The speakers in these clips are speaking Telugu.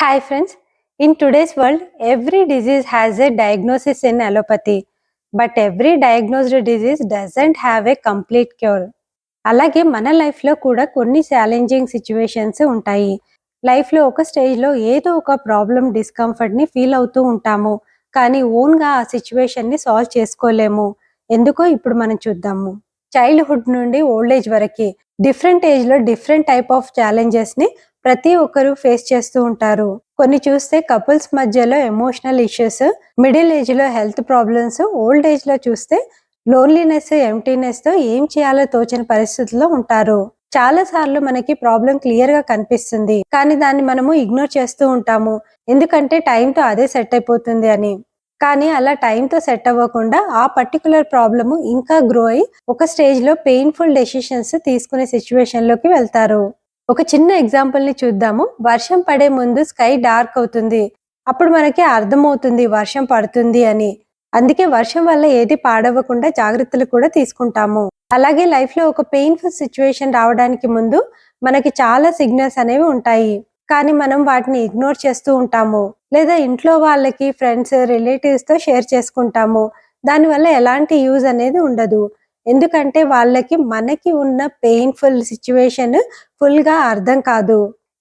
Hi friends, in today's world, every disease has a diagnosis in allopathy, but every diagnosed disease doesn't have a complete cure. అలాగే మన లైఫ్లో కూడా కొన్ని ఛాలెంజింగ్ సిచ్యువేషన్స్ ఉంటాయి. లైఫ్లో ఒక స్టేజ్లో ఏదో ఒక ప్రాబ్లం డిస్కంఫర్ట్ని ఫీల్ అవుతూ ఉంటాము, కానీ ఓన్గా ఆ సిచ్యువేషన్ని సాల్వ్ చేసుకోలేము. ఎందుకో ఇప్పుడు మనం చూద్దాము. చైల్డ్హుడ్ నుండి ఓల్డ్ ఏజ్ వరకు డిఫరెంట్ ఏజ్లో డిఫరెంట్ టైప్ ఆఫ్ ఛాలెంజెస్ని ప్రతి ఒక్కరూ ఫేస్ చేస్తూ ఉంటారు. కొన్ని చూస్తే కపుల్స్ మధ్యలో ఎమోషనల్ ఇష్యూస్, మిడిల్ ఏజ్ లో హెల్త్ ప్రాబ్లమ్స్, ఓల్డ్ ఏజ్ లో చూస్తే లోన్లీనెస్, ఎంటీనెస్ తో ఏం చేయాలో తోచని పరిస్థితుల్లో ఉంటారు. చాలా సార్లు మనకి ప్రాబ్లం క్లియర్ గా కనిపిస్తుంది, కానీ దాన్ని మనము ఇగ్నోర్ చేస్తూ ఉంటాము. ఎందుకంటే టైంతో అదే సెట్ అయిపోతుంది అని. కానీ అలా టైంతో సెట్ అవ్వకుండా ఆ పర్టికులర్ ప్రాబ్లము ఇంకా గ్రో అయి ఒక స్టేజ్ లో పెయిన్ఫుల్ డెసిషన్స్ తీసుకునే సిచ్యువేషన్ లోకి వెళ్తారు. ఒక చిన్న ఎగ్జాంపుల్ ని చూద్దాము. వర్షం పడే ముందు స్కై డార్క్ అవుతుంది. అప్పుడు మనకి అర్థమవుతుంది వర్షం పడుతుంది అని. అందుకే వర్షం వల్ల ఏది పాడవకుండా జాగ్రత్తలు కూడా తీసుకుంటాము. అలాగే లైఫ్ లో ఒక పెయిన్ఫుల్ సిచ్యువేషన్ రావడానికి ముందు మనకి చాలా సిగ్నల్స్ అనేవి ఉంటాయి, కానీ మనం వాటిని ఇగ్నోర్ చేస్తూ ఉంటాము, లేదా ఇంట్లో వాళ్ళకి, ఫ్రెండ్స్, రిలేటివ్స్ తో షేర్ చేసుకుంటాము. దానివల్ల ఎలాంటి యూజ్ అనేది ఉండదు. ఎందుకంటే వాళ్ళకి మనకి ఉన్న పెయిన్ఫుల్ సిచ్యువేషన్ ఫుల్గా అర్థం కాదు.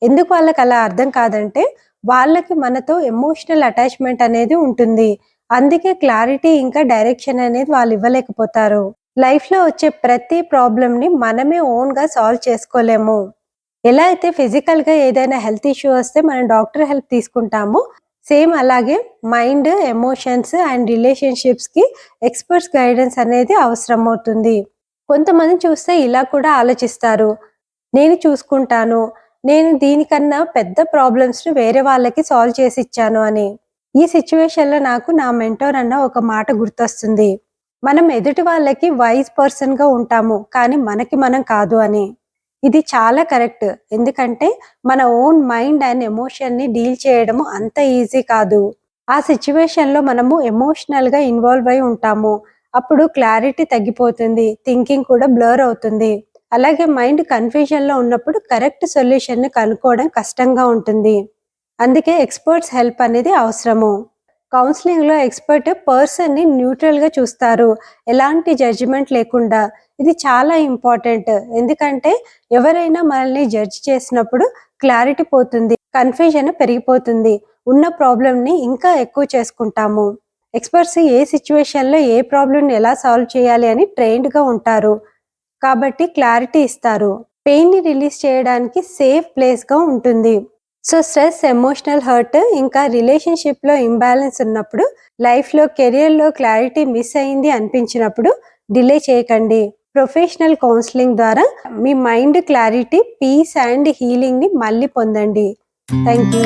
ఎందుకు వాళ్ళకి అలా అర్థం కాదంటే వాళ్ళకి మనతో ఎమోషనల్ అటాచ్మెంట్ అనేది ఉంటుంది. అందుకే క్లారిటీ ఇంకా డైరెక్షన్ అనేది వాళ్ళు ఇవ్వలేకపోతారు. లైఫ్లో వచ్చే ప్రతి ప్రాబ్లమ్ని మనమే ఓన్గా సాల్వ్ చేసుకోలేము. ఎలా అయితే ఫిజికల్గా ఏదైనా హెల్త్ ఇష్యూ వస్తే మనం డాక్టర్ హెల్ప్ తీసుకుంటామో, సేమ్ అలాగే మైండ్, ఎమోషన్స్ అండ్ రిలేషన్షిప్స్కి ఎక్స్పర్ట్స్ గైడెన్స్ అనేది అవసరం అవుతుంది. కొంతమంది చూస్తే ఇలా కూడా ఆలోచిస్తారు, నేను చూసుకుంటాను, నేను దీనికన్నా పెద్ద ప్రాబ్లమ్స్ని వేరే వాళ్ళకి సాల్వ్ చేసి ఇచ్చాను అని. ఈ సిచ్యువేషన్లో నాకు నా మెంటోర్ అన్న ఒక మాట గుర్తొస్తుంది, మనం ఎదుటి వాళ్ళకి వైజ్ పర్సన్గా ఉంటాము, కానీ మనకి మనం కాదు అని. ఇది చాలా కరెక్ట్. ఎందుకంటే మన ఓన్ మైండ్ అండ్ ఎమోషన్ని డీల్ చేయడము అంత ఈజీ కాదు. ఆ సిచ్యువేషన్లో మనము ఎమోషనల్గా ఇన్వాల్వ్ అయి ఉంటాము. అప్పుడు క్లారిటీ తగ్గిపోతుంది, థింకింగ్ కూడా బ్లర్ అవుతుంది. అలాగే మైండ్ కన్ఫ్యూజన్లో ఉన్నప్పుడు కరెక్ట్ సొల్యూషన్ని కనుక్కోవడం కష్టంగా ఉంటుంది. అందుకే ఎక్స్పర్ట్స్ హెల్ప్ అనేది అవసరము. కౌన్సిలింగ్లో ఎక్స్పర్ట్ పర్సన్ని న్యూట్రల్గా చూస్తారు, ఎలాంటి జడ్జిమెంట్ లేకుండా. ఇది చాలా ఇంపార్టెంట్. ఎందుకంటే ఎవరైనా మనల్ని జడ్జ్ చేసినప్పుడు క్లారిటీ పోతుంది, కన్ఫ్యూజన్ పెరిగిపోతుంది, ఉన్న ప్రాబ్లమ్ని ఇంకా ఎక్కువ చేసుకుంటాము. ఎక్స్పర్ట్స్ ఏ సిచ్యువేషన్లో ఏ ప్రాబ్లమ్ని ఎలా సాల్వ్ చేయాలి అని ట్రైన్డ్గా ఉంటారు, కాబట్టి క్లారిటీ ఇస్తారు. పెయిన్ని రిలీజ్ చేయడానికి సేఫ్ ప్లేస్గా ఉంటుంది. సో స్ట్రెస్, ఎమోషనల్ హర్ట్, ఇంకా రిలేషన్షిప్లో ఇంబ్యాలెన్స్ ఉన్నప్పుడు, లైఫ్లో, కెరియర్లో క్లారిటీ మిస్ అయింది అనిపించినప్పుడు డిలే చేయకండి. ప్రొఫెషనల్ కౌన్సిలింగ్ ద్వారా మీ మైండ్ క్లారిటీ, పీస్ అండ్ హీలింగ్ని మళ్ళీ పొందండి. Thank you.